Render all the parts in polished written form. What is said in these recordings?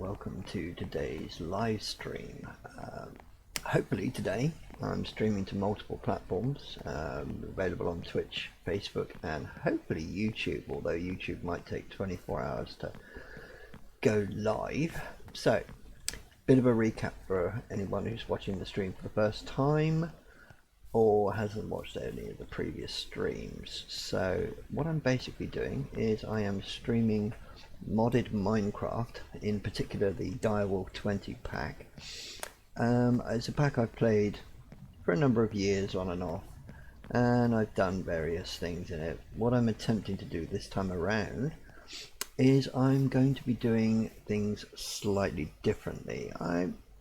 welcome to today's live stream. Hopefully today I'm streaming to multiple platforms, available on Twitch, Facebook and hopefully YouTube, although YouTube might take 24 hours to go live. So, bit of a recap for anyone who's watching the stream for the first time or hasn't watched any of the previous streams. So what I'm basically doing is I am streaming modded Minecraft, in particular the Direwolf 20 pack. It's a pack I've played for a number of years on and off, and I've done various things in it. What I'm attempting to do this time around is I'm going to be doing things slightly differently.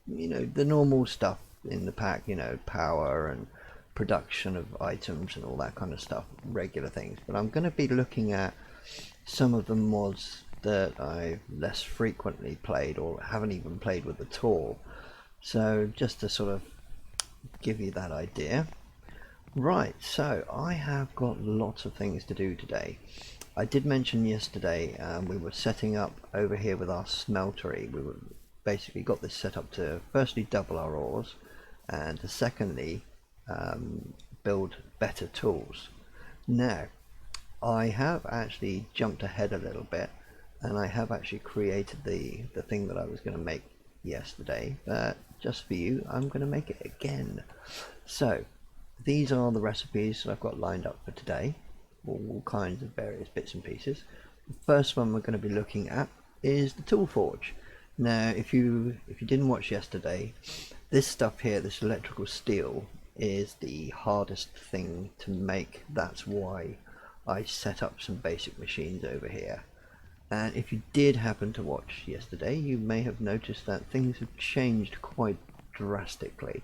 The normal stuff in the pack, power and production of items and all that kind of stuff, regular things, but I'm going to be looking at some of the mods that I've less frequently played or haven't even played with at all, so just to sort of give you that idea. Right, so I have got lots of things to do today. I did mention yesterday we were setting up over here with our smeltery. We were basically got this set up to firstly double our ores and to secondly build better tools. Now I have actually jumped ahead a little bit and I have actually created the thing that I was going to make yesterday, but just for you I'm going to make it again. So these are the recipes that I've got lined up for today, all kinds of various bits and pieces. The first one we're going to be looking at is the tool forge. Now if you didn't watch yesterday, this stuff here, this electrical steel, is the hardest thing to make. That's why I set up some basic machines over here. And if you did happen to watch yesterday, you may have noticed that things have changed quite drastically.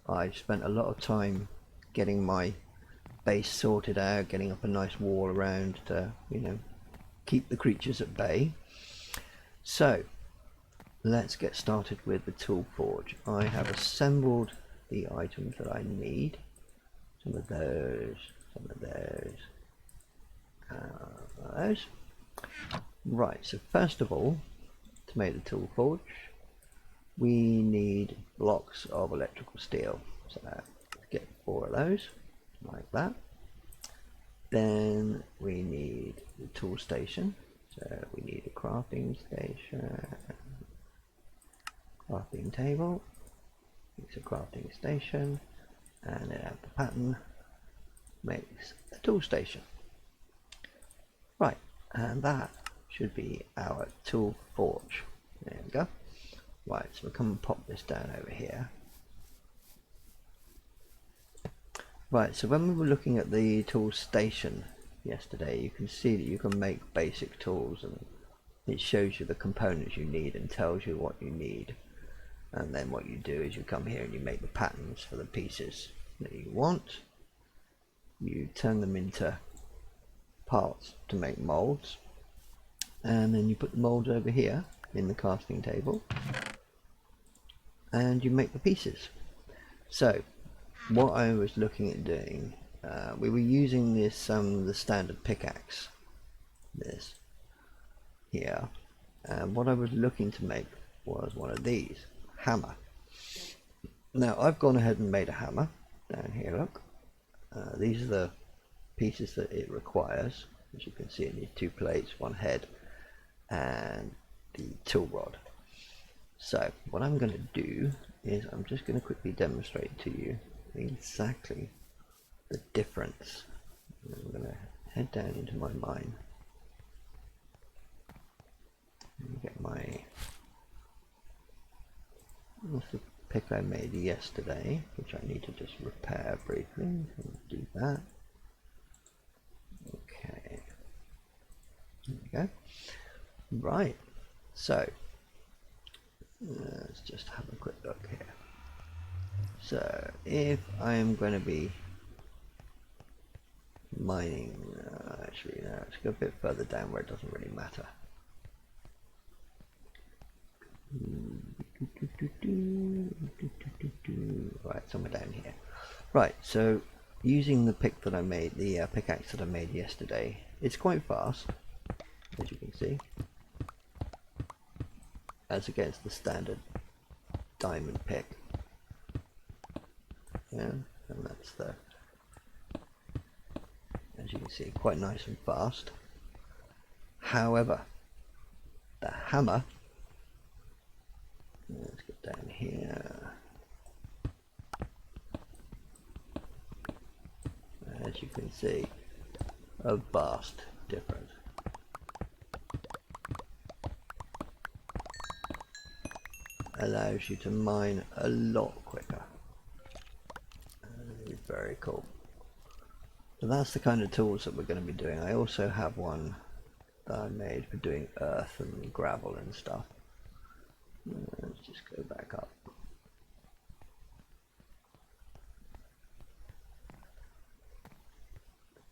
I spent a lot of time getting my base sorted out, getting up a nice wall around to, keep the creatures at bay. So let's get started with the tool forge. I have assembled the items that I need. Some of those. Right, so first of all, to make the tool forge, we need blocks of electrical steel. So let's get 4 of those, like that. Then we need the tool station. So we need a crafting station, crafting table. It's a crafting station, and then add the pattern, makes a tool station. Right, and that should be our tool forge. There we go. Right, so we'll come and pop this down over here. Right, so when we were looking at the tool station yesterday, you can see that you can make basic tools and it shows you the components you need and tells you what you need. And then what you do is you come here and you make the patterns for the pieces that you want. You turn them into parts to make molds, and then you put the molds over here in the casting table and you make the pieces. So what I was looking at doing, we were using this the standard pickaxe, this here, and what I was looking to make was one of these. Hammer. Now I've gone ahead and made a hammer down here, look. These are the pieces that it requires. As you can see, it needs 2 plates, 1 head and the tool rod. So what I'm going to do is I'm just going to quickly demonstrate to you exactly the difference. I'm going to head down into my mine and get my, that's the pick I made yesterday, which I need to just repair briefly. Do that. Okay. There we go. Right. So let's just have a quick look here. So if I am going to be mining, actually no, let's go a bit further down where it doesn't really matter. Right, somewhere down here. Right, so using the pick that I made, the pickaxe that I made yesterday, it's quite fast, as you can see. as against the standard diamond pick. Yeah, and that's the, as you can see, quite nice and fast. However, the hammer, let's get down here. As you can see, a vast difference. Allows you to mine a lot quicker. Very cool. So that's the kind of tools that we're going to be doing. I also have one that I made for doing earth and gravel and stuff. Let's just go back up.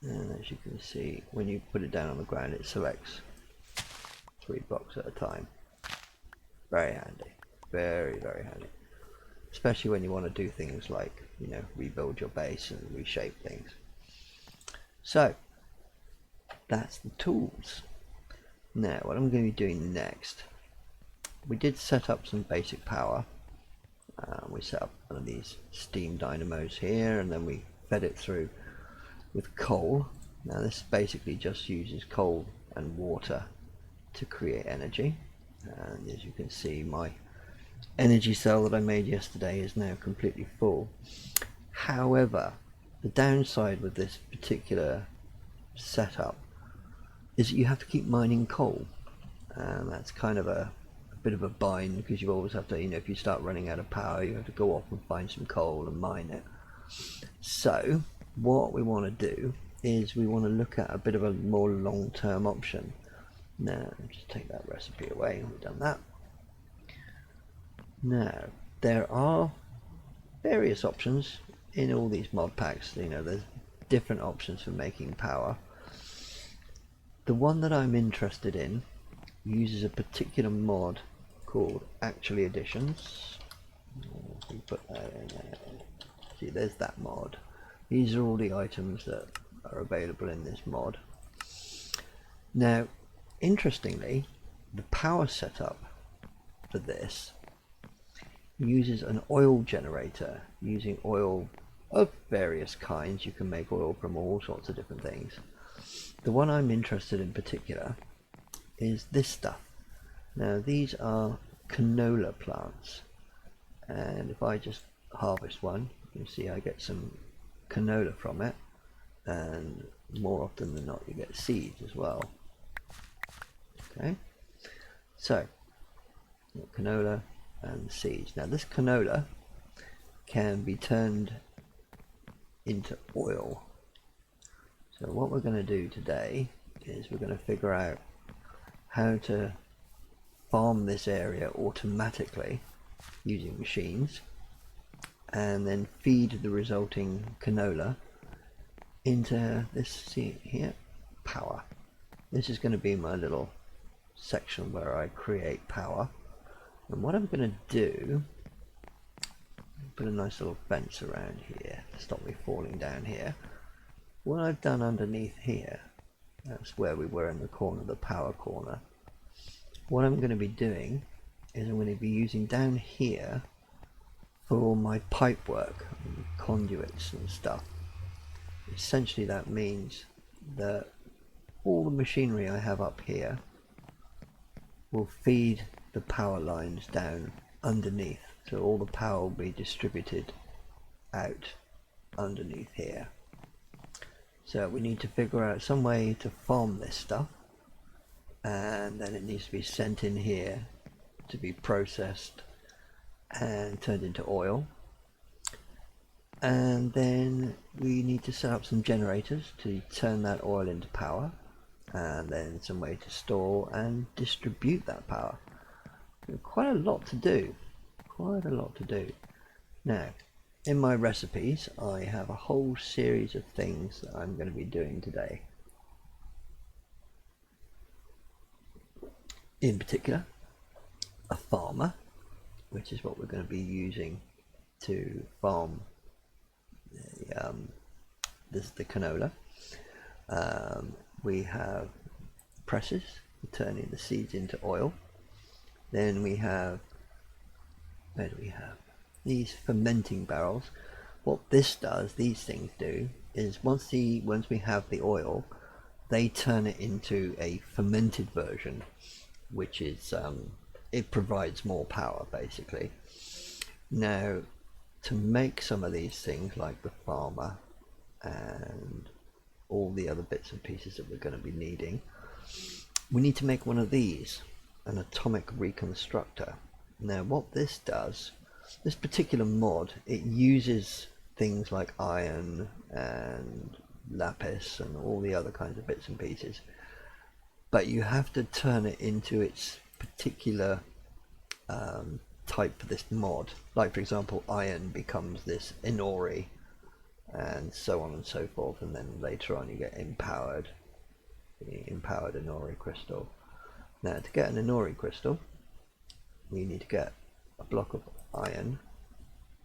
And as you can see, when you put it down on the ground, it selects 3 blocks at a time. Very handy. Very, very handy. Especially when you want to do things like, you know, rebuild your base and reshape things. So, that's the tools. Now, what I'm going to be doing next, we did set up some basic power. We set up one of these steam dynamos here, and then we fed it through with coal. Now, this basically just uses coal and water to create energy. And as you can see, my energy cell that I made yesterday is now completely full. However, the downside with this particular setup is that you have to keep mining coal, and that's kind of a bit of a bind, because you always have to, you know, if you start running out of power, you have to go off and find some coal and mine it. So what we want to do is we want to look at a bit of a more long-term option. Now, just take that recipe away. We've done that. Now, there are various options in all these mod packs. You know, there's different options for making power. The one that I'm interested in uses a particular mod called Actually Additions. We put that in there. See, there's that mod. These are all the items that are available in this mod. Now, interestingly, the power setup for this uses an oil generator, using oil of various kinds. You can make oil from all sorts of different things. The one I'm interested in particular is this stuff. Now, these are canola plants, and if I just harvest one, you can see I get some canola from it, and more often than not you get seeds as well. Okay, so canola and seeds. Now, this canola can be turned into oil. So what we're going to do today is we're going to figure out how to farm this area automatically using machines, and then feed the resulting canola into this, see here, power. This is going to be my little section where I create power. And what I'm going to do, put a nice little fence around here to stop me falling down here. What I've done underneath here, that's where we were in the corner, the power corner. What I'm going to be doing is I'm going to be using down here for all my pipe work, and conduits and stuff. Essentially that means that all the machinery I have up here will feed the power lines down underneath, so all the power will be distributed out underneath here. So we need to figure out some way to farm this stuff, and then it needs to be sent in here to be processed and turned into oil. And then we need to set up some generators to turn that oil into power, and then some way to store and distribute that power. Quite a lot to do, quite a lot to do. Now, in my recipes I have a whole series of things that I'm going to be doing today. In particular, a farmer, which is what we're going to be using to farm the canola. We have presses for turning the seeds into oil. Then we have, where do we have? These fermenting barrels. What this does, these things do, is once we have the oil, they turn it into a fermented version, which is it provides more power basically. Now, to make some of these things like the farmer and all the other bits and pieces that we're going to be needing, we need to make one of these, an atomic reconstructor. Now what this does, this particular mod, it uses things like iron and lapis and all the other kinds of bits and pieces, but you have to turn it into its particular type for this mod. Like for example, iron becomes this inori and so on and so forth, and then later on you get empowered inori crystal. Now to get an inori crystal, we need to get a block of iron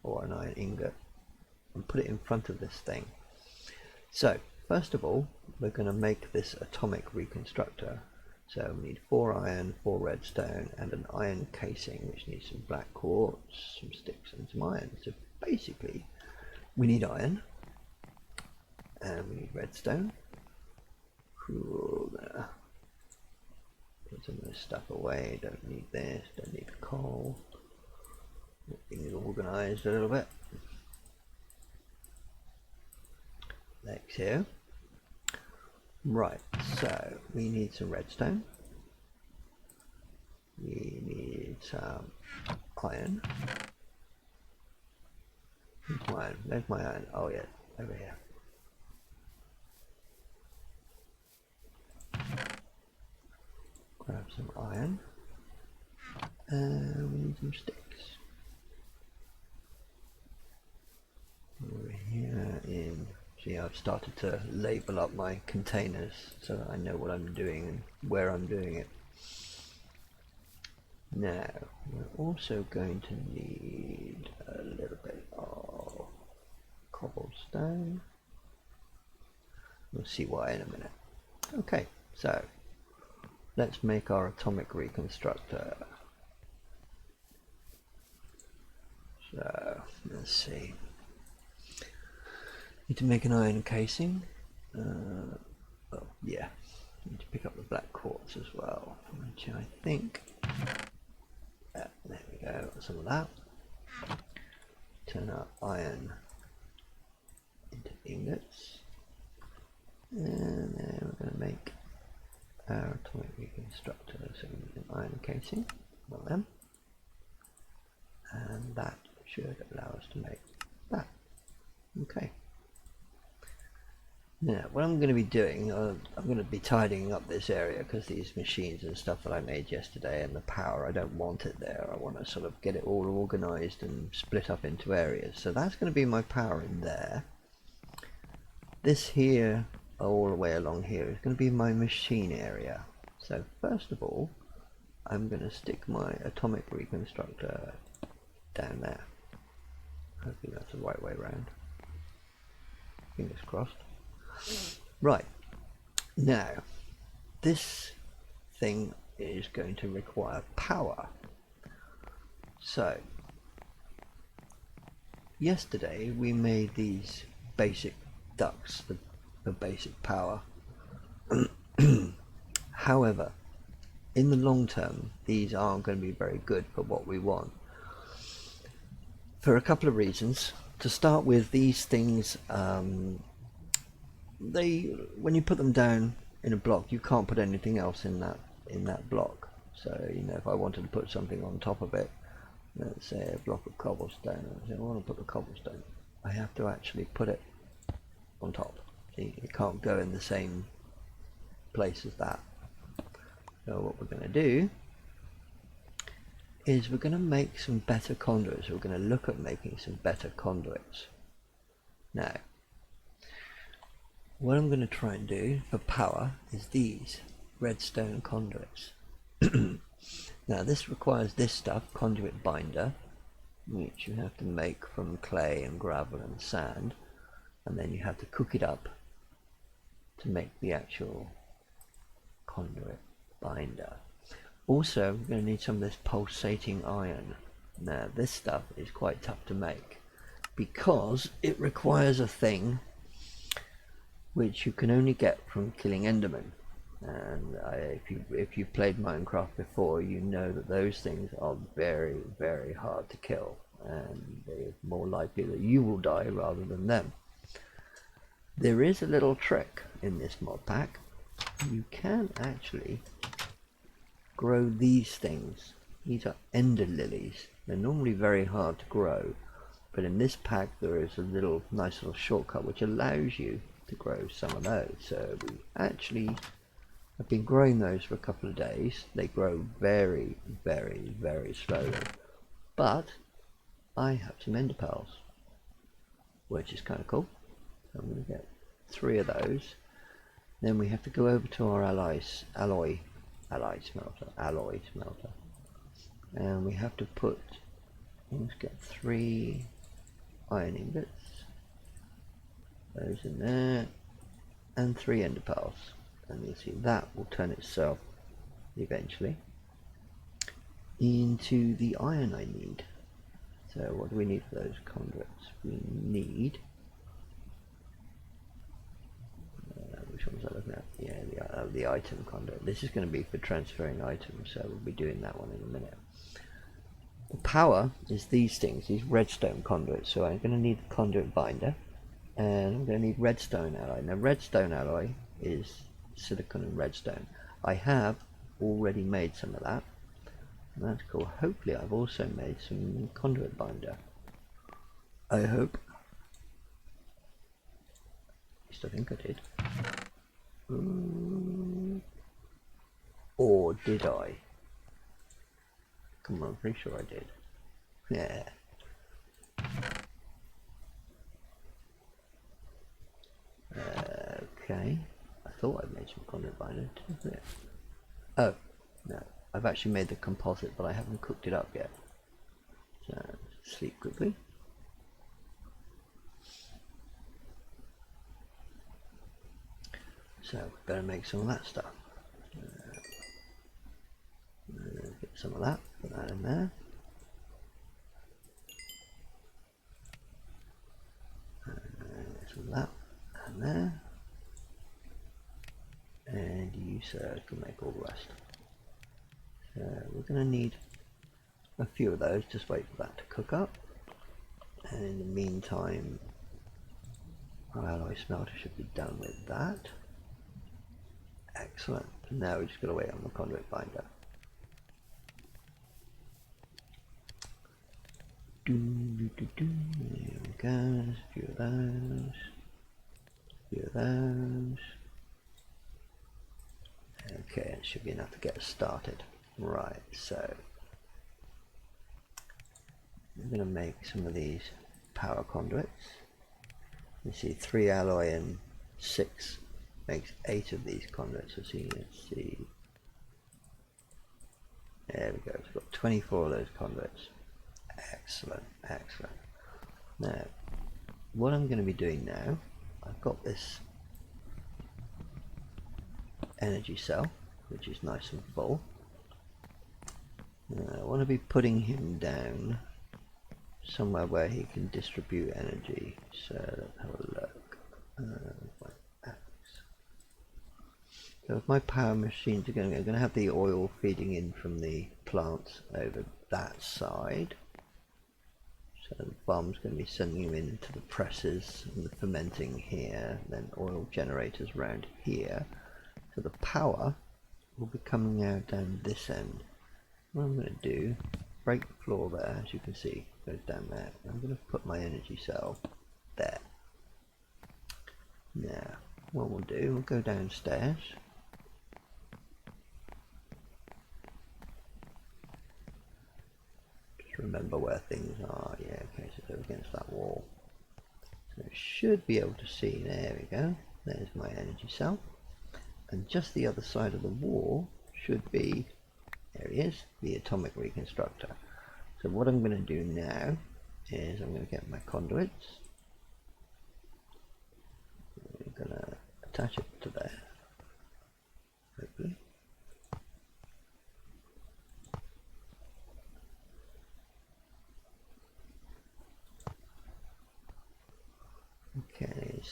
or an iron ingot and put it in front of this thing. So first of all, we're going to make this atomic reconstructor. So we need 4 iron, 4 redstone, and an iron casing, which needs some black quartz, some sticks, and some iron. So basically, we need iron, and we need redstone. Cool, there. Put some of this stuff away. Don't need this. Don't need the coal. Get things organised a little bit. Like so. Right, so we need some redstone. We need some iron. Where's my iron? Oh yeah, over here. Grab some iron. And we need some sticks. Over here in... See, I've started to label up my containers so that I know what I'm doing and where I'm doing it. Now, we're also going to need a little bit of cobblestone. We'll see why in a minute. Okay, so let's make our atomic reconstructor. So, let's see. Need to make an iron casing. Oh yeah, need to pick up the black quartz as well, which I think, there we go, some of that. Turn our iron into ingots, and then we're going to make our atomic reconstructor. So we need an iron casing, one of them, and that should allow us to make that. Okay. Now, what I'm going to be doing, I'm going to be tidying up this area because these machines and stuff that I made yesterday and the power, I don't want it there. I want to sort of get it all organised and split up into areas. So that's going to be my power in there. This here, all the way along here, is going to be my machine area. So first of all, I'm going to stick my atomic reconstructor down there. Hopefully that's the right way around. Fingers crossed. Right, now this thing is going to require power. So yesterday we made these basic ducts for basic power. However, in the long term these aren't going to be very good for what we want, for a couple of reasons. To start with, these things when you put them down in a block, you can't put anything else in that block. So, you know, if I wanted to put something on top of it, let's say a block of cobblestone, I want to put the cobblestone, I have to actually put it on top. See, it can't go in the same place as that. So what we're going to do is we're going to make some better conduits. We're going to look at making some better conduits. Now, what I'm going to try and do for power is these redstone conduits. Now this requires this stuff, conduit binder, which you have to make from clay and gravel and sand, and then you have to cook it up to make the actual conduit binder. Also, we're going to need some of this pulsating iron. Now, this stuff is quite tough to make because it requires a thing which you can only get from killing Endermen. And if you've played Minecraft before, you know that those things are very, very hard to kill, and they're more likely that you will die rather than them. There is a little trick in this mod pack. You can actually grow these things. These are ender lilies. They're normally very hard to grow, but in this pack there is a nice little shortcut which allows you to grow some of those. So we actually have been growing those for a couple of days. They grow very, very, very slowly, but I have some ender pearls, which is kind of cool. So I'm going to get 3 of those. Then we have to go over to our alloy smelter, and we have to put, let's get 3 iron ingots, those in there, and 3 ender pearls, and you'll see that will turn itself eventually into the iron I need. So what do we need for those conduits? We need, which one was I looking at? Yeah, the item conduit. This is going to be for transferring items, so we'll be doing that one in a minute. The power is these things, these redstone conduits. So I'm going to need the conduit binder, and I'm going to need redstone alloy. Now redstone alloy is silicon and redstone. I have already made some of that, and that's cool. Hopefully I've also made some conduit binder. I hope. At least I think I did. Or did I? Come on, I'm pretty sure I did. Yeah. Okay. I thought I'd made some conduit binder. Oh, no. I've actually made the composite, but I haven't cooked it up yet. So, sleep quickly. So, better make some of that stuff. Get some of that, put that in there. Some of that in there. And you, sir, can make all the rest. So, we're going to need a few of those. Just wait for that to cook up. And in the meantime, our alloy smelter should be done with that. Excellent. Now we just got to wait on the conduit binder. There we go. There's a few of those. A few of those. Okay, it should be enough to get us started. Right, so I'm going to make some of these power conduits. You see 3 alloy and 6 makes 8 of these conduits. So let's see. There we go. We've got 24 of those conduits. Excellent, excellent. Now, what I'm going to be doing now, I've got this energy cell, which is nice and full. I want to be putting him down somewhere where he can distribute energy. So let's have a look. So if my power machines are going to have the oil feeding in from the plants over that side. So the farm's going to be sending them into the presses and the fermenting here, then oil generators around here. So the power will be coming out down this end. What I'm going to do, break the floor there, as you can see, goes down there. I'm going to put my energy cell there. Now, what we'll do, we'll go downstairs. Just remember where things are. Yeah, okay, so they're against that wall. So I should be able to see, there we go. There's my energy cell. And just the other side of the wall should be, there he is, the atomic reconstructor. So what I'm going to do now is I'm going to get my conduits. I'm going to attach it to there, hopefully.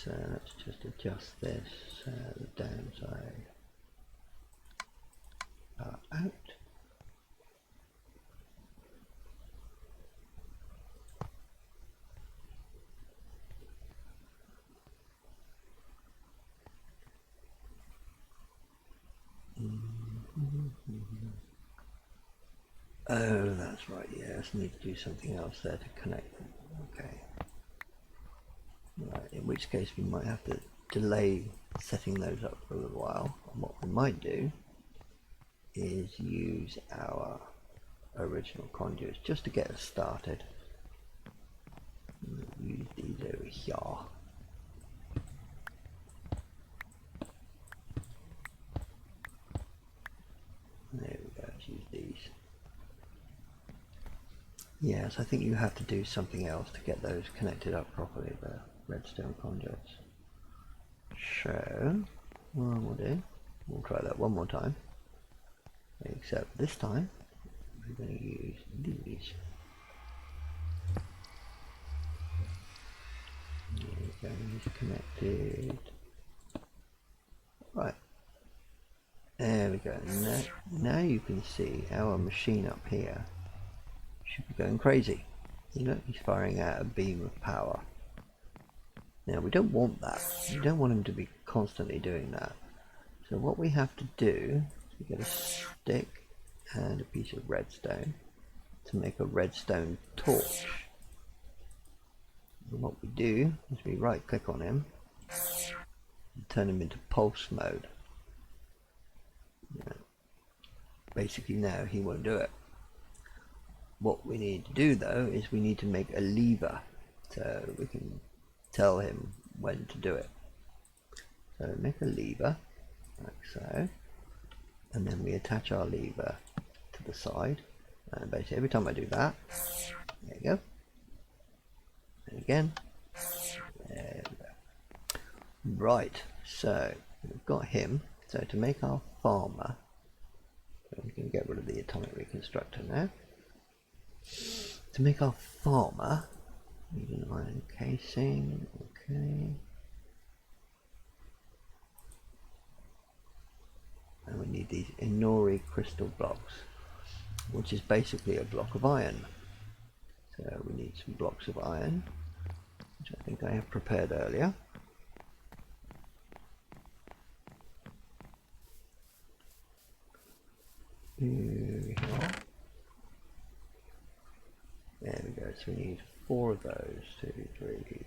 so let's just adjust this, the downside out. Oh, that's right, yes, need to do something else there to connect them. Okay. Right, in which case we might have to delay setting those up for a little while. And what we might do is use our original conduits just to get us started. Use these over here. There we go, let's use these. Yes, I think you have to do something else to get those connected up properly, the redstone conduits. So, what we'll do, we'll try that one more time, except this time we're going to use these. There we go, it's connected. Right, there we go. Now you can see our machine up here should be going crazy. You know, he's firing out a beam of power. Now we don't want that. We don't want him to be constantly doing that. So what we have to do is we get a stick and a piece of redstone to make a redstone torch. And what we do is we right click on him and turn him into pulse mode. Basically now he won't do it. What we need to do though is we need to make a lever so we can tell him when to do it. So make a lever like so, and then we attach our lever to the side, and basically every time I do that, there you go, and again, there we go. Right, so we've got him. So to make our farmer, we can get rid of the atomic reconstructor now. To make our farmer, we need an iron casing, okay. And we need these Inori crystal blocks, which is basically a block of iron. So we need some blocks of iron, which I think I have prepared earlier. Here we are. There we go, so we need 4 of those, 2, 3,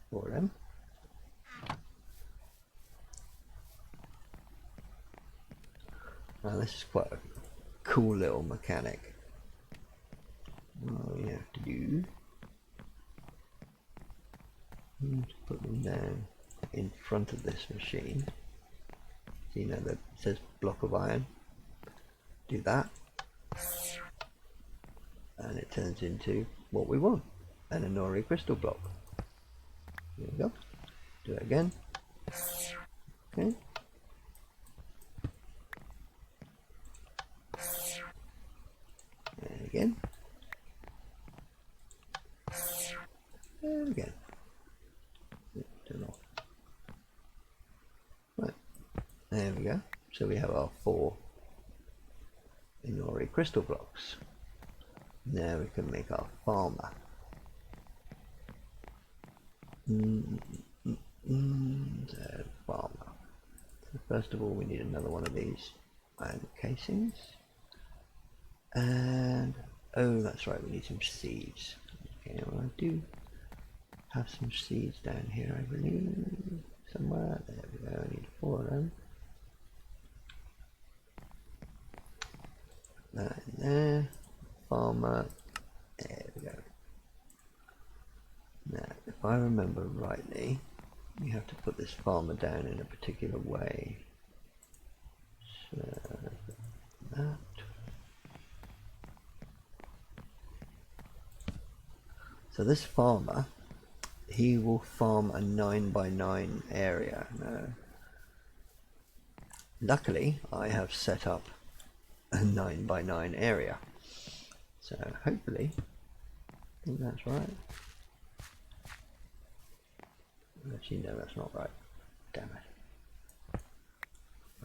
4 of them. Now this is quite a cool little mechanic. All we have to do is put them down in front of this machine. So you know that it says block of iron. Do that. And it turns into what we want, an Inori crystal block. There we go. Do it again. Okay. And again. And again. Turn off. Right. There we go. So we have our 4 Inori crystal blocks. Now we can make our farmer. So farmer. So first of all we need another one of these iron casings. And oh, that's right, we need some seeds. Okay, well I do have some seeds down here, I believe, somewhere. There we go, I need 4 of them. Put that in there. Farmer, there we go. Now, if I remember rightly, we have to put this farmer down in a particular way. So, that. So this farmer, he will farm a 9x9 area. Now, luckily, I have set up a 9x9 area. So hopefully, I think that's right. Actually, no, that's not right. Damn it.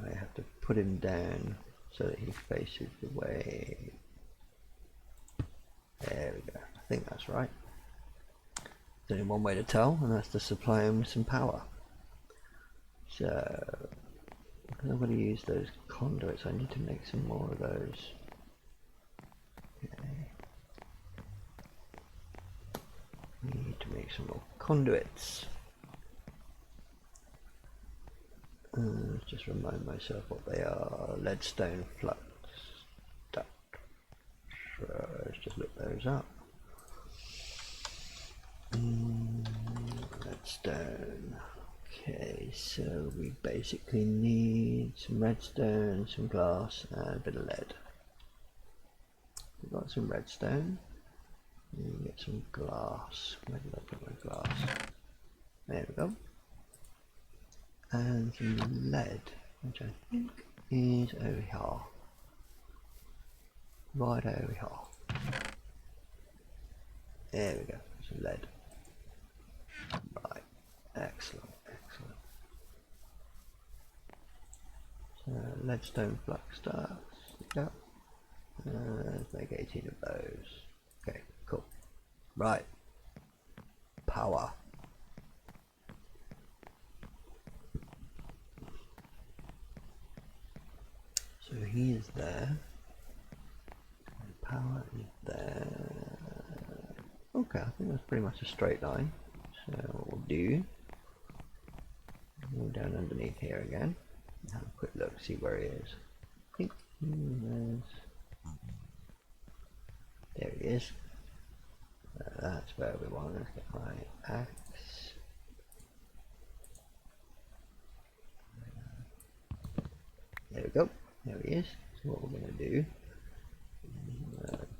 I have to put him down so that he faces the way. There we go. I think that's right. There's only one way to tell, and that's to supply him with some power. So, I'm going to use those conduits. I need to make some more of those. Okay. We need to make some more conduits. Let's just remind myself what they are. Leadstone flux duct. Let's just look those up. Redstone. Okay, so we basically need some redstone, some glass, and a bit of lead. We've got some redstone. We get some glass. Where did I put my glass? There we go. And some lead, which I think is over here. Right over here. There we go. Some lead. Right. Excellent. Excellent. So leadstone flux ducts. Yep. Let's make 18 of those. Okay, cool. Right. Power. So he is there. Power is there. Okay, I think that's pretty much a straight line. So what we'll do, go down underneath here again. Have a quick look, see where he is. I think there he is. That's where we want. Let's get my axe. There we go. There he is. So what we're going to do,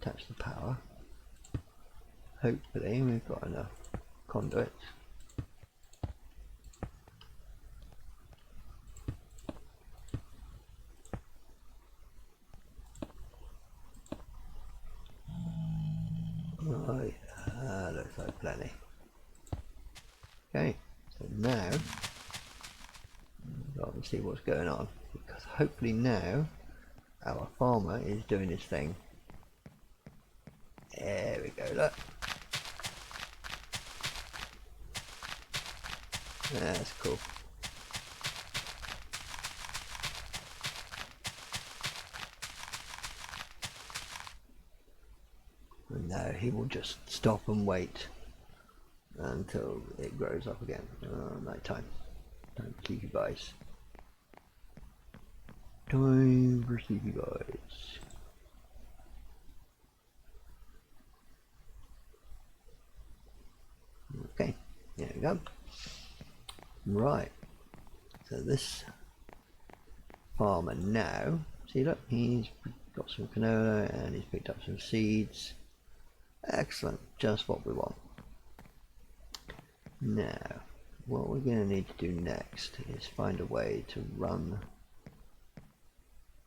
attach the power. Hopefully we've got enough conduits. Right, looks like plenty. Okay, so now we've got to see what's going on, because hopefully now our farmer is doing his thing. There we go, look. That's cool. And now he will just stop and wait until it grows up again. Night time. Time for sleepy boys. Time for sleepy boys. Okay, there we go. Right, so this farmer now, see look, he's got some canola and he's picked up some seeds. Excellent, just what we want. Now, what we're going to need to do next is find a way to run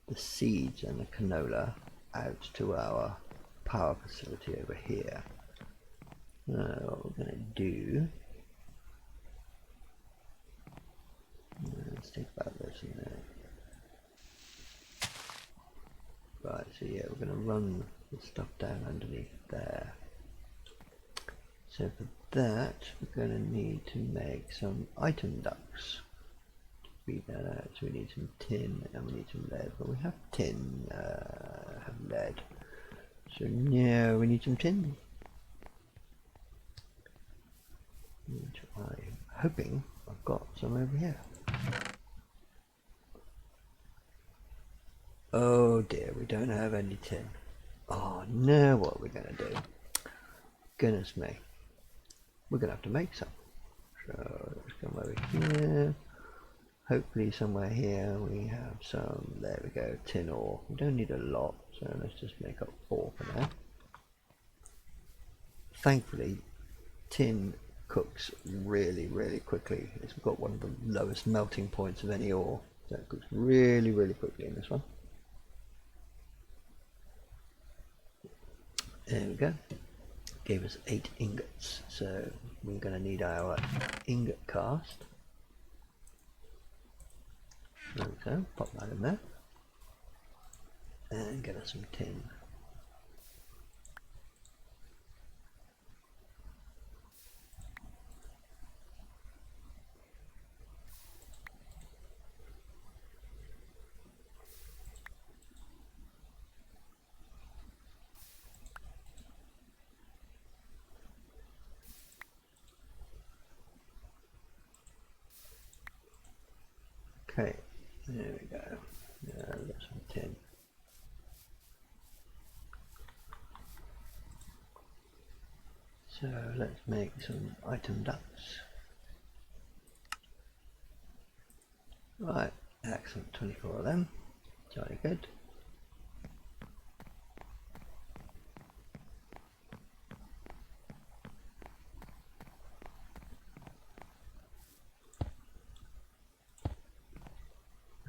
the seeds and the canola out to our power facility over here. What we're going to do, let's think about this a minute. Right, so yeah, we're going to run the stuff down underneath there. So for that, we're going to need to make some item ducts to feed that out. So we need some tin and we need some lead, but we have tin, have lead. So now we need some tin. Which I'm hoping I've got some over here. Oh dear, we don't have any tin. Oh no, what are we going to do? Goodness me. We're going to have to make some. So let's come over here. Hopefully somewhere here we have some, there we go, tin ore. We don't need a lot, so let's just make up 4 for now. Thankfully, tin cooks really quickly. It's got one of the lowest melting points of any ore, so it cooks really quickly in this one. There we go. gave us 8 ingots, so we're going to need our ingot cast. Like so, pop that in there and get us some tin. Okay, there we go. Now we've got some tin. So let's make some item ducts. Right, excellent, 24 of them. Jolly good.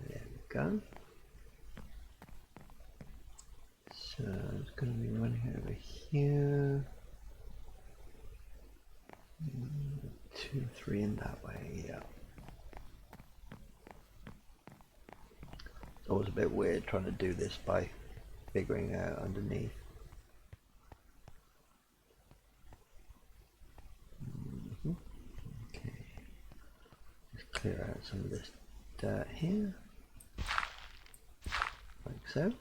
There we go. So it's going to be running over here. 2, 3 in that way, yeah. It's always a bit weird trying to do this by figuring out underneath. Okay, let's clear out some of this dirt here, like so.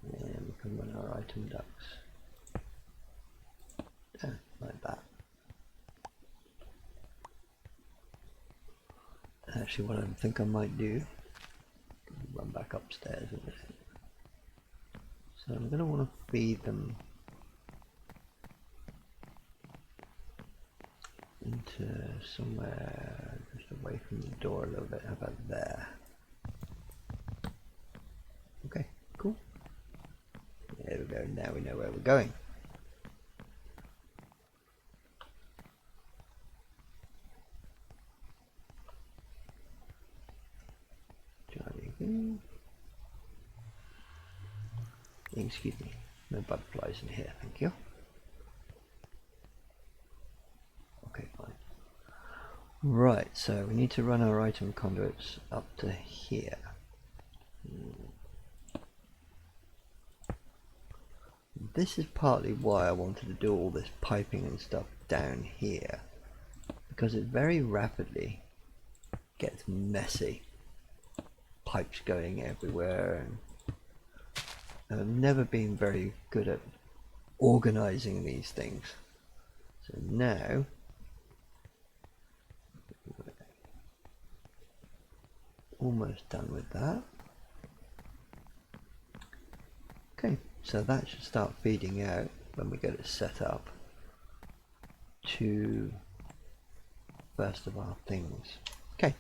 And we can run our item ducts. Yeah, like that. Actually, what I think I might do, run back upstairs a bit. So I'm going to want to feed them into somewhere just away from the door a little bit. How about there? Okay, cool. There we go. Now we know where we're going. Excuse me, no butterflies in here, thank you. Okay, fine. Right, so we need to run our item conduits up to here. This is partly why I wanted to do all this piping and stuff down here, because it very rapidly gets messy. Pipes going everywhere, and I've never been very good at organizing these things. So now almost done with that. Okay, so that should start feeding out when we get it set up to first of our things. Okay,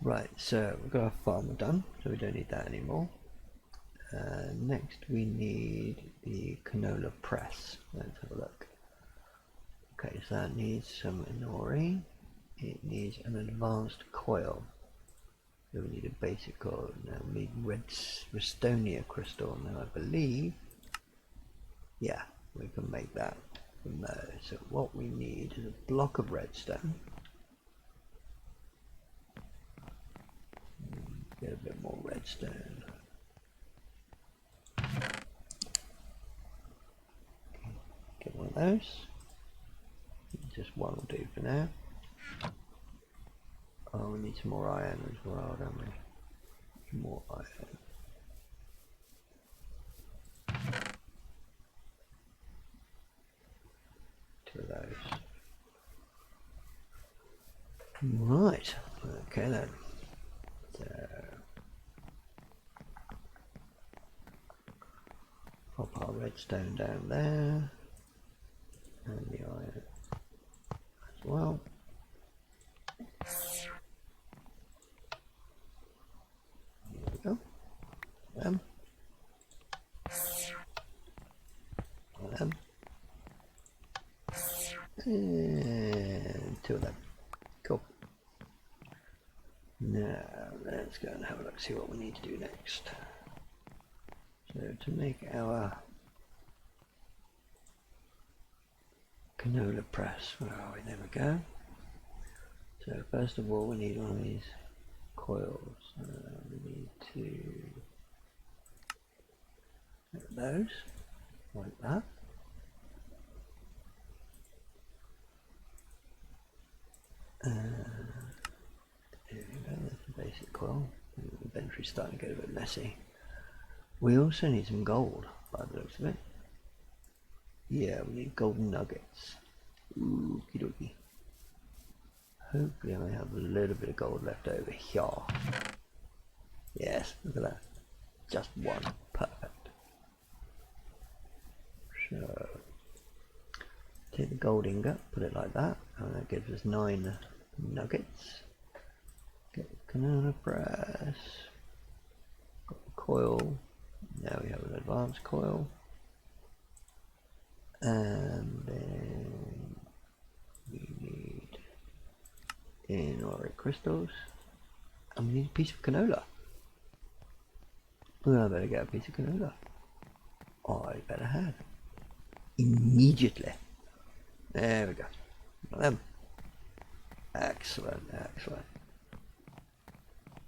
right, so we've got our farmer done, so we don't need that anymore. Next we need the canola press. Let's have a look. Okay, so that needs some inori. It needs an advanced coil. So we need a basic coil. Now we need Restonia crystal. Now I believe, yeah, we can make that from there. So what we need is a block of redstone. Get a bit more redstone. Get one of those. Just one will do for now. Oh, we need some more iron as well, don't we? More iron. Two of those. Right. Okay then. So pop our redstone down there, and the iron as well. Here we go. Them. Them. And two of them. Cool. Now let's go and have a look, see what we need to do next. So to make our Canola press. Where are we? There we go. So first of all, we need one of these coils. We need to get those like that. There we go. That's the basic coil. The inventory's starting to get a bit messy. We also need some gold, by the looks of it. Yeah, we need golden nuggets. Okie dokie. Hopefully I have a little bit of gold left over here. Yes, look at that. Just one. Perfect. So, take the gold ingot, put it like that, and that gives us 9 nuggets. Get the canola press. Got the coil. Now we have an advanced coil. And then we need inorganic crystals. And we need a piece of canola. Well, I better get a piece of canola. I better have. Immediately. There we go. Got them. Excellent, excellent.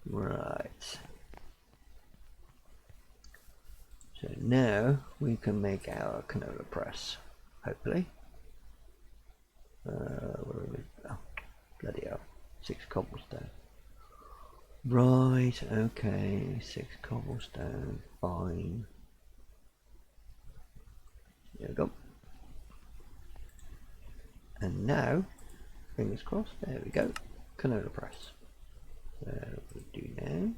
Right. So now we can make our canola press, hopefully. What are we? Oh, bloody hell. 6 cobblestone. Right, okay, 6 cobblestone, fine. There we go. And now, fingers crossed, there we go, canola press. So what we do now,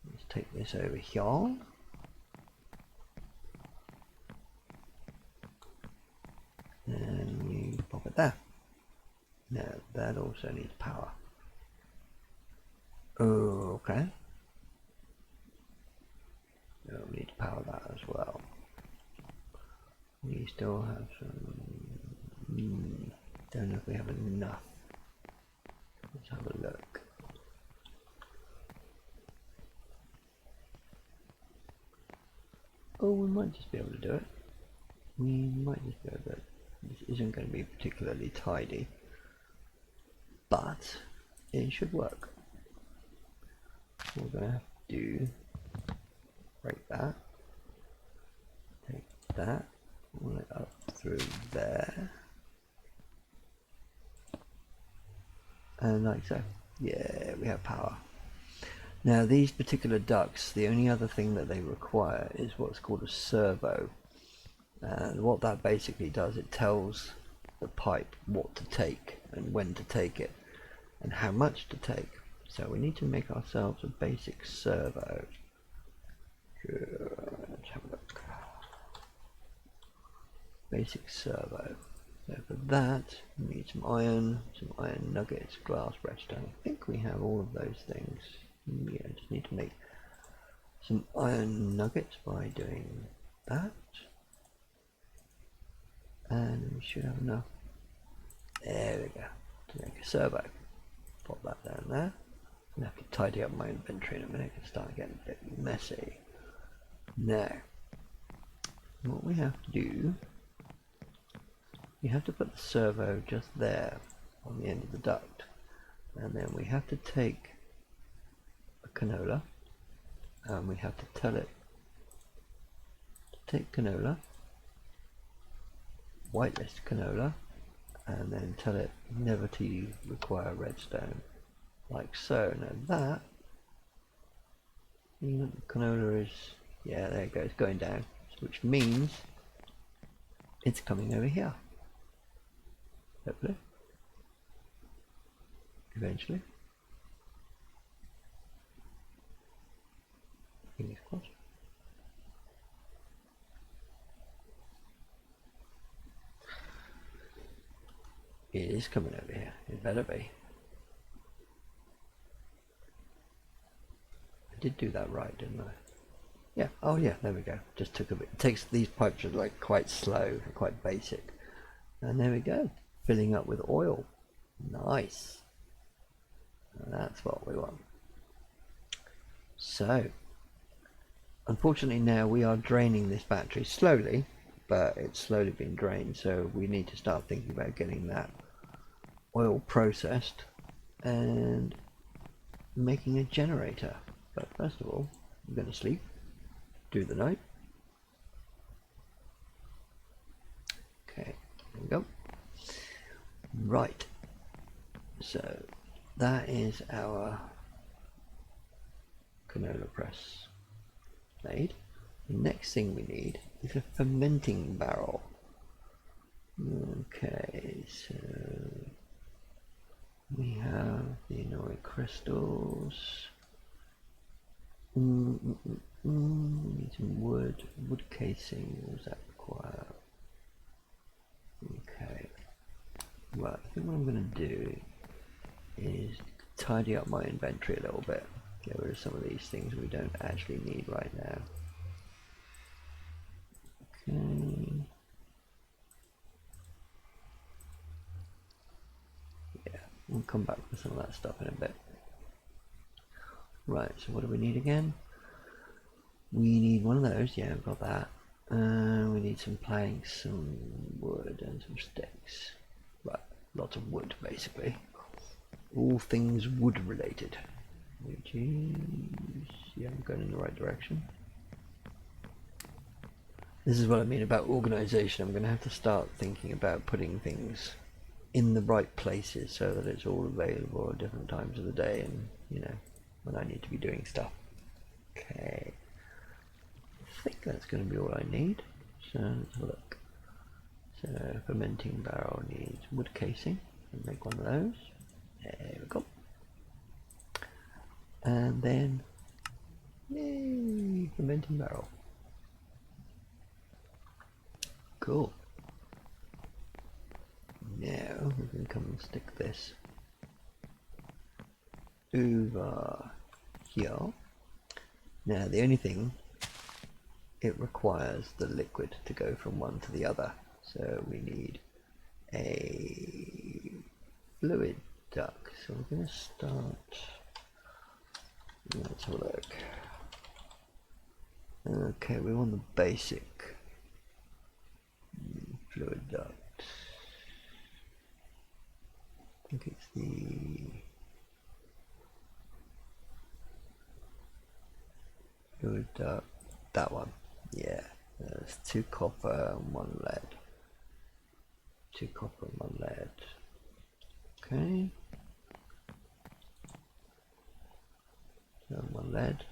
let's take this over here. And you pop it there. Now that also needs power. Oh, okay. We'll need to power that as well. We still have some. Don't know if we have enough. Let's have a look. Oh, we might just be able to do it. We might just be able to do it. This isn't going to be particularly tidy, but it should work. We're going to have to do break that, take that, pull it up through there, and like so. Yeah, we have power. Now these particular ducts, the only other thing that they require is what's called a servo. And what that basically does, it tells the pipe what to take and when to take it and how much to take. So we need to make ourselves a basic servo. Let's have a look. Basic servo. So for that, we need some iron nuggets, glass, redstone. I think we have all of those things. Yeah, just need to make some iron nuggets by doing that. And we should have enough. There we go. To make a servo. Pop that down there. I'm going to have to tidy up my inventory in a minute. It's starting to get a bit messy. Now, what we have to do, you have to put the servo just there on the end of the duct. And then we have to take a canola and we have to tell it to take canola, whitelist canola, and then tell it never to require redstone, like so. Now that, you know, the canola is, yeah, there it goes, going down, which means it's coming over here, hopefully, eventually. Fingers crossed. It is coming over here. It better be. I did do that right, didn't I? Yeah. Oh yeah. There we go. Just took a bit. It takes, these pipes are like quite slow, quite basic, and there we go. Filling up with oil. Nice. That's what we want. So, unfortunately, now we are draining this battery slowly, but it's slowly being drained, so we need to start thinking about getting that oil processed and making a generator. But first of all, I'm going to sleep, do the night. Okay, there we go. Right, so that is our canola press made. The next thing we need is a fermenting barrel. Okay, so we have the Inori crystals. We need some wood casing. What does that require? Okay, well, I think what I'm going to do is tidy up my inventory a little bit, get rid of some of these things we don't actually need right now. Okay. Yeah, we'll come back with some of that stuff in a bit. Right, so what do we need again? We need one of those. Yeah, we've got that. We need some planks, some wood, and some sticks. Right, lots of wood, basically. All things wood related. Which is... yeah, I'm going in the right direction. This is what I mean about organisation. I'm going to have to start thinking about putting things in the right places so that it's all available at different times of the day and, you know, when I need to be doing stuff. Okay. I think that's going to be all I need. So let's have a look. So fermenting barrel needs wood casing. I'll make one of those. There we go. And then, yay, fermenting barrel. Cool. Now we can come and stick this over here. Now the only thing, it requires the liquid to go from one to the other. So we need a fluid duct. So we're going to start, let's have a look. Okay, we want the basic fluid duct. I think it's the fluid duct, that one. Yeah, there's 2 copper and 1 lead. 2 copper and 1 lead. Okay. So 1 lead.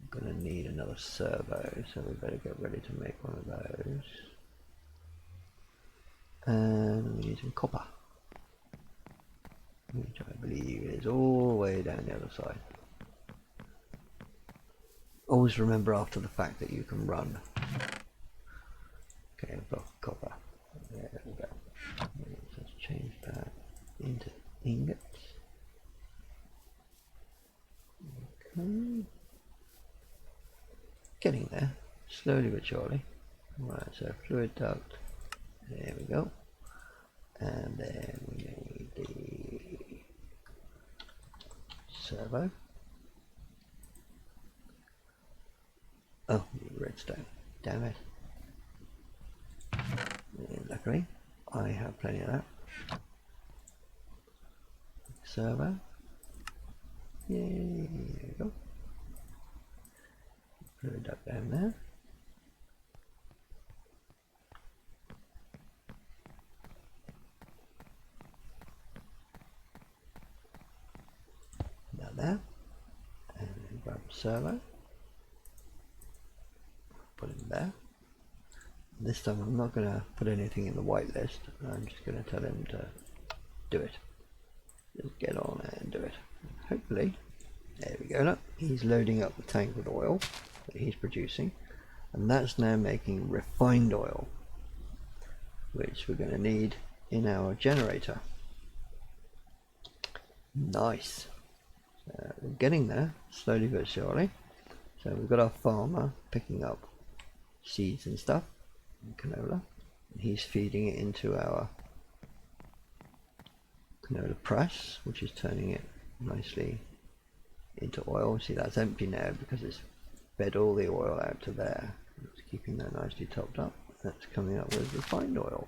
I'm going to need another servo, so we better get ready to make one of those. And we need some copper, which I believe is all the way down the other side. Always remember after the fact that you can run. Okay, I've got copper. There we go. Let's change that into ingots. Okay. Getting there, slowly but surely. Right, so fluid duct. There we go. And then we need the servo. Oh, redstone. Damn it. And luckily, I have plenty of that. Servo. Yay, there we go. Fluid duct down there. There, and then grab servo, put it in there. This time I'm not going to put anything in the whitelist, I'm just going to tell him to do it. Just get on and do it. Hopefully, there we go, look, he's loading up the tank with oil that he's producing, and that's now making refined oil, which we're going to need in our generator. Nice. We're getting there, slowly but surely. So we've got our farmer picking up seeds and stuff, and canola. And he's feeding it into our canola press, which is turning it nicely into oil. See, that's empty now because it's fed all the oil out to there. It's keeping that nicely topped up. that's coming up with refined oil.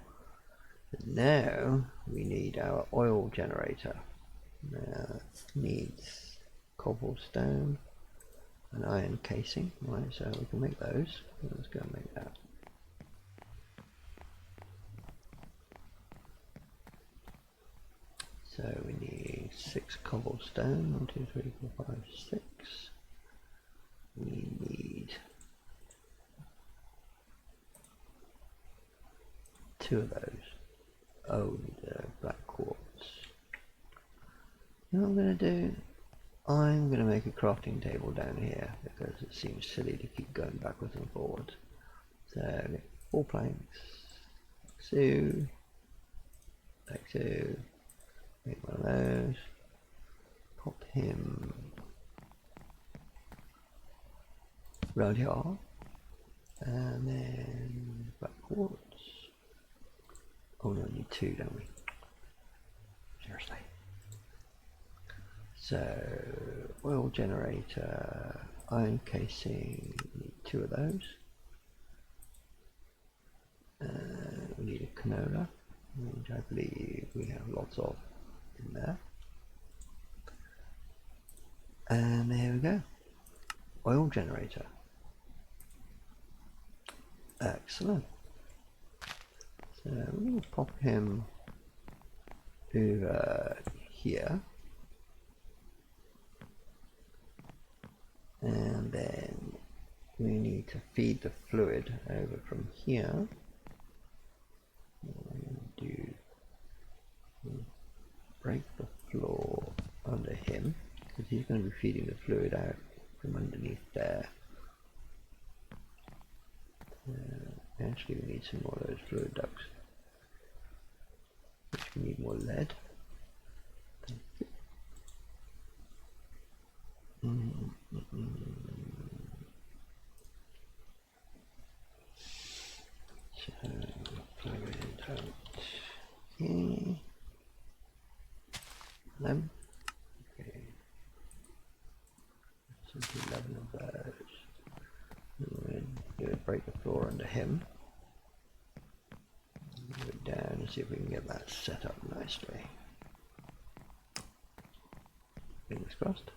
But now we need our oil generator. Now it needs cobblestone and iron casing, right? So we can make those. Let's go and make that. So we need 6 cobblestone. 1, 2, 3, 4, 5, 6. We need 2 of those. Oh, we need a black quartz. You know what I'm going to do? I'm going to make a crafting table down here because it seems silly to keep going backwards and forwards. So 4 planks. 2. Like 2. Make one of those. Pop him round here. And then black quartz. Oh no, we need 2, don't we? Seriously. So oil generator, iron casing, we need 2 of those. We need a canola, which I believe we have lots of in there. And there we go. Oil generator. Excellent. So we're going to pop him over here. And then we need to feed the fluid over from here. Break the floor under him because he's going to be feeding the fluid out from underneath there. Actually, we need some more of those fluid ducts, which we need more lead. Thank you. So fluid out here. 11. Okay. So 11 of those. We'll break the floor under him. Go down and see if we can get that set up nicely. Fingers crossed.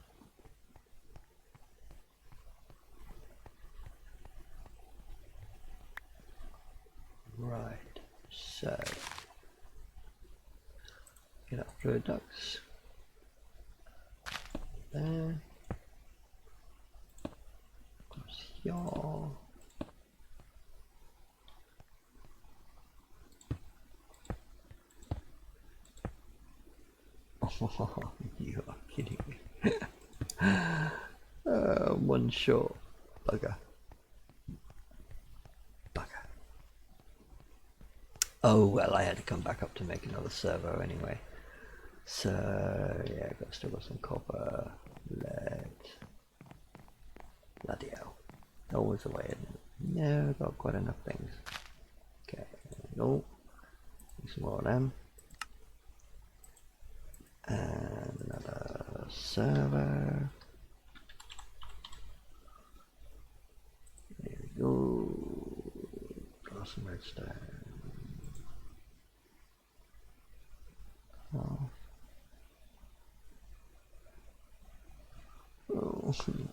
Right, so get our fluid ducts there. Across here. Oh, you are kidding me. One short. Bugger. Oh well, I had to come back up to make another servo anyway. So yeah, still got some copper, lead. Bloody hell. Always the way, isn't it? No, I've got quite enough things. Okay, no. Some more of them. And another servo. There we go. Got some redstone. Oh,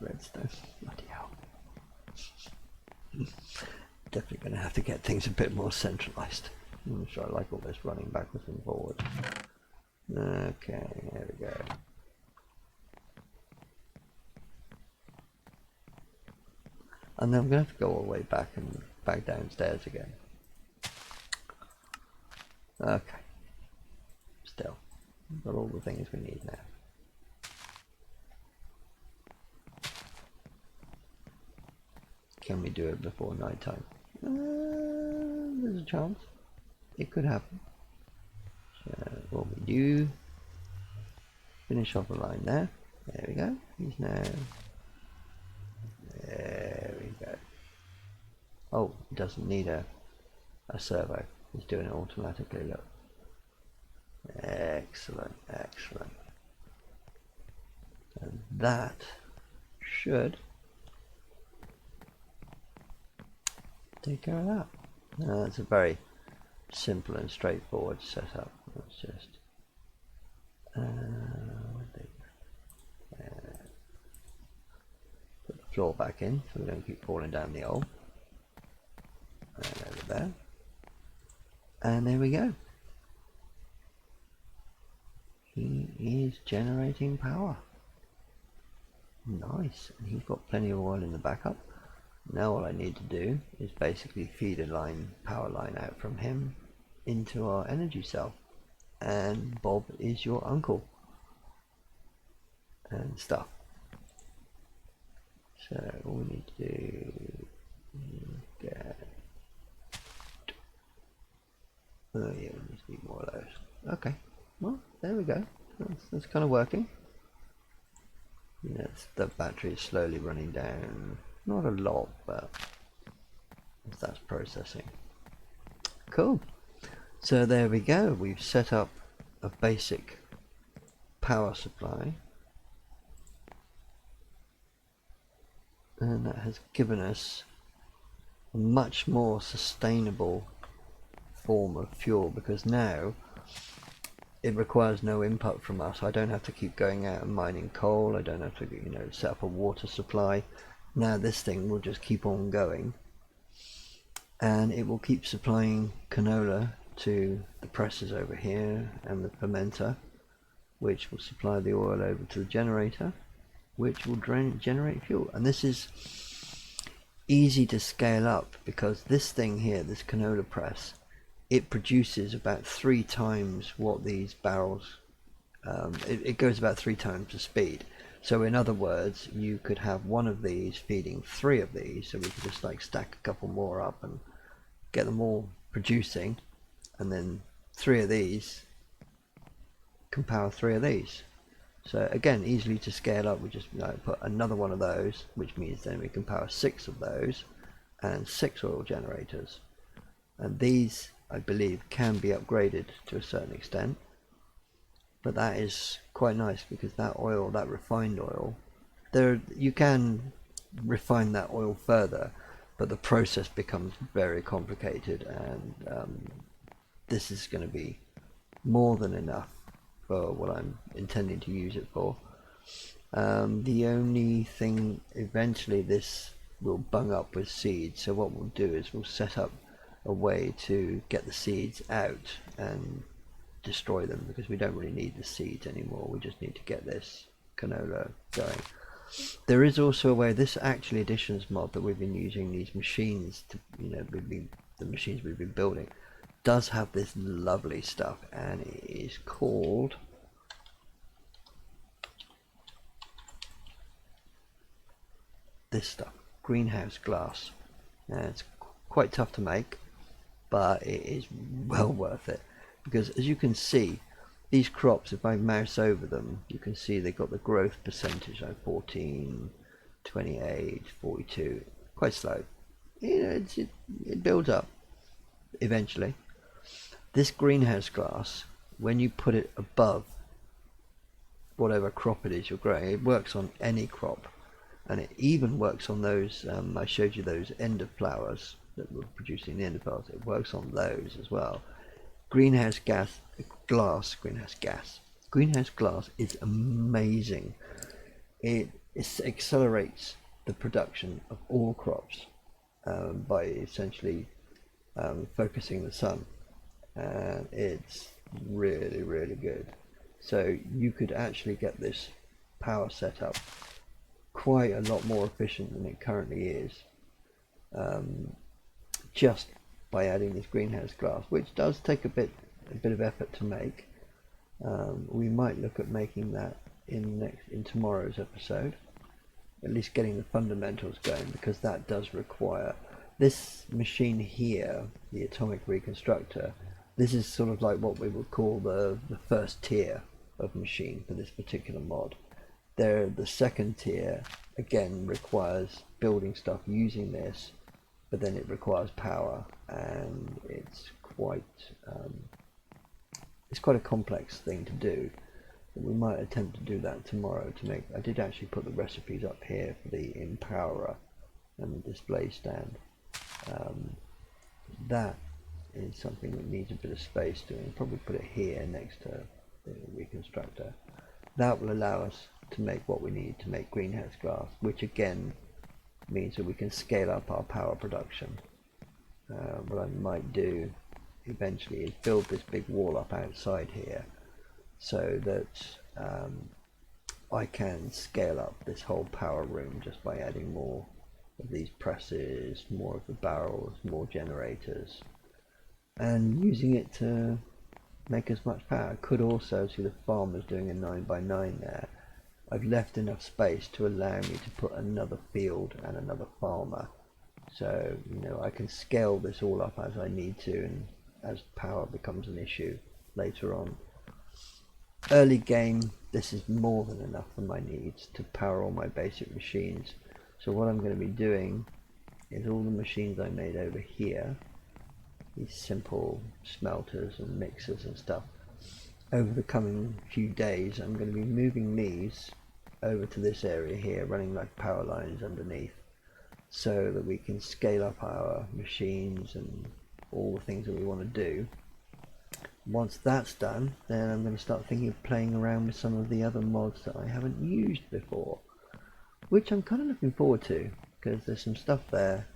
redstone. Bloody hell. Definitely going to have to get things a bit more centralized. I'm sure I like all this running backwards and forwards. Okay, there we go. And then I'm going to have to go all the way back and back downstairs again. Okay. Still, we've got all the things we need now. Can we do it before night time? There's a chance. It could happen. So what we do, finish off the line there. There we go. He's now. There we go. Oh, it doesn't need a servo. He's doing it automatically. Look. Excellent, excellent. And that should take care of that. It's a very simple and straightforward setup. Let's just put the floor back in so we don't keep falling down the hole. And over there. And there we go. He is generating power. Nice. And he's got plenty of oil in the backup. Now all I need to do is basically feed a power line out from him into our energy cell. And Bob is your uncle. And stuff. So all we need to do is get... Oh yeah, we need more of those. Okay, well there we go. That's kind of working. Yes, the battery is slowly running down. Not a lot, but that's processing. Cool. So there we go. We've set up a basic power supply. And that has given us a much more sustainable form of fuel, because now it requires no input from us. I don't have to keep going out and mining coal. I don't have to, set up a water supply. Now this thing will just keep on going, and it will keep supplying canola to the presses over here and the fermenter, which will supply the oil over to the generator, which will generate fuel. And this is easy to scale up, because this thing here, this canola press, it produces about 3 times what these barrels, it goes about 3 times the speed. So in other words, you could have one of these feeding 3 of these, so we could just like stack a couple more up and get them all producing, and then 3 of these can power 3 of these. So again, easily to scale up. We just put another one of those, which means then we can power 6 of those and 6 oil generators. And these, I believe, can be upgraded to a certain extent, but that is quite nice, because that oil, that refined oil, you can refine that oil further, but the process becomes very complicated, and this is going to be more than enough for what I'm intending to use it for. The only thing, eventually this will bung up with seeds, so what we'll do is we'll set up a way to get the seeds out and destroy them, because we don't really need the seeds anymore. We just need to get this canola going. There is also a way, this actually additions mod that we've been using, these machines to, the machines we've been building, does have this lovely stuff, and it is called this stuff, greenhouse glass. Now it's quite tough to make, but it is well worth it, because as you can see, these crops, if I mouse over them, you can see they've got the growth percentage like 14, 28, 42, quite slow. It builds up eventually. This greenhouse glass, when you put it above whatever crop it is you're growing, it works on any crop, and it even works on those, I showed you those end of flowers that were producing the end of flowers, it works on those as well. Greenhouse glass is amazing. It accelerates the production of all crops by essentially focusing the sun, and it's really, really good. So you could actually get this power set up quite a lot more efficient than it currently is, just by adding this greenhouse glass, which does take a bit of effort to make. We might look at making that in tomorrow's episode, at least getting the fundamentals going, because that does require this machine here, the atomic reconstructor. This is sort of like what we would call the first tier of machine for this particular mod. The second tier again requires building stuff using this, but then it requires power, and it's quite a complex thing to do. We might attempt to do that tomorrow. I did actually put the recipes up here for the empowerer and the display stand. that is something that needs a bit of space to, and probably put it here next to the reconstructor. That will allow us to make what we need to make greenhouse glass, which again means that we can scale up our power production. What I might do eventually is build this big wall up outside here so that I can scale up this whole power room just by adding more of these presses, more of the barrels, more generators, and using it to make as much power. I could also see the farmers doing a 9x9 there. I've left enough space to allow me to put another field and another farmer, so I can scale this all up as I need to, and as power becomes an issue later on. Early game, this is more than enough for my needs to power all my basic machines. So what I'm going to be doing is all the machines I made over here, these simple smelters and mixers and stuff, over the coming few days I'm going to be moving these over to this area here, running like power lines underneath, so that we can scale up our machines and all the things that we want to do. Once that's done, then I'm going to start thinking of playing around with some of the other mods that I haven't used before, which I'm kind of looking forward to, because there's some stuff there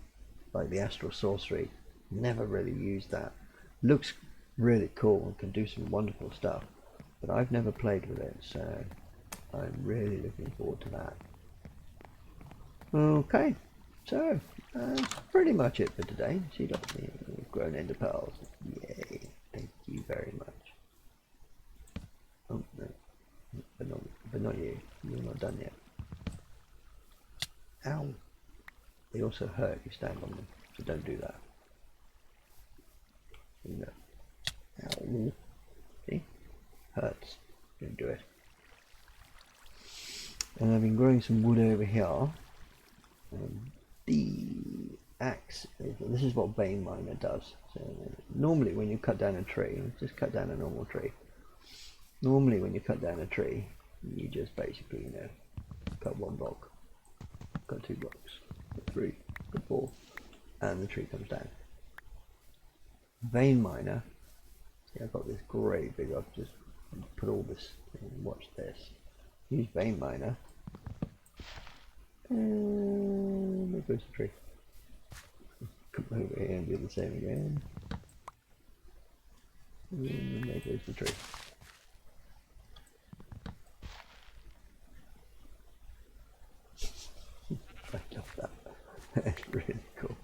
like the Astral Sorcery. Never really used that. Looks really cool and can do some wonderful stuff, but I've never played with it, so I'm really looking forward to that. Okay, so that's pretty much it for today. See, we've grown into pearls. Yay, thank you very much. Oh no, but not you. You're not done yet. Ow. They also hurt if you stand on them, so don't do that. No. Ow. See? Hurts. Don't do it. And I've been growing some wood over here. The axe, this is what vein miner does. So normally when you cut down a tree, just cut down a normal tree. Normally when you cut down a tree, you just basically, cut one block, cut 2 blocks, cut 3, cut 4, and the tree comes down. Vein miner, see, I've got this great big, I've just put all this in, watch this. Use vein miner, and there goes the tree. Come over here and do the same again. And there goes the tree. I love that. It's really cool.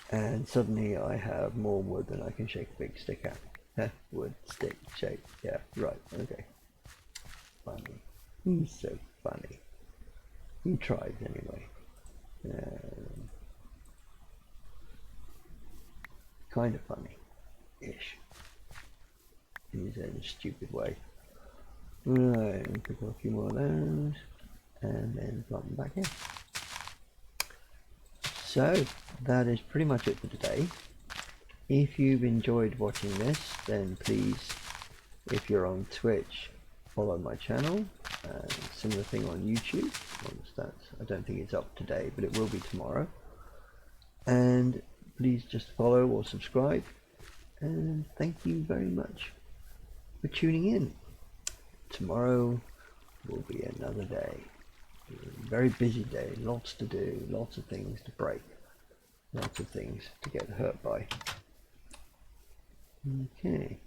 And suddenly I have more wood than I can shake a big stick at. Wood, stick, shake. Yeah, right, okay. Funny. He's so funny. He tries anyway. Kind of funny-ish. In his own stupid way. Right, pick up a few more of those, and then plant them back in. So, that is pretty much it for today. If you've enjoyed watching this, then please, if you're on Twitch, follow my channel. Similar thing on YouTube. I don't think it's up today, but it will be tomorrow. And please just follow or subscribe. And thank you very much for tuning in. Tomorrow will be another day. A very busy day, lots to do, lots of things to break, lots of things to get hurt by. Okay.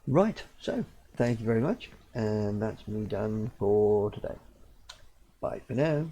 Right, so thank you very much, and that's me done for today. Bye for now.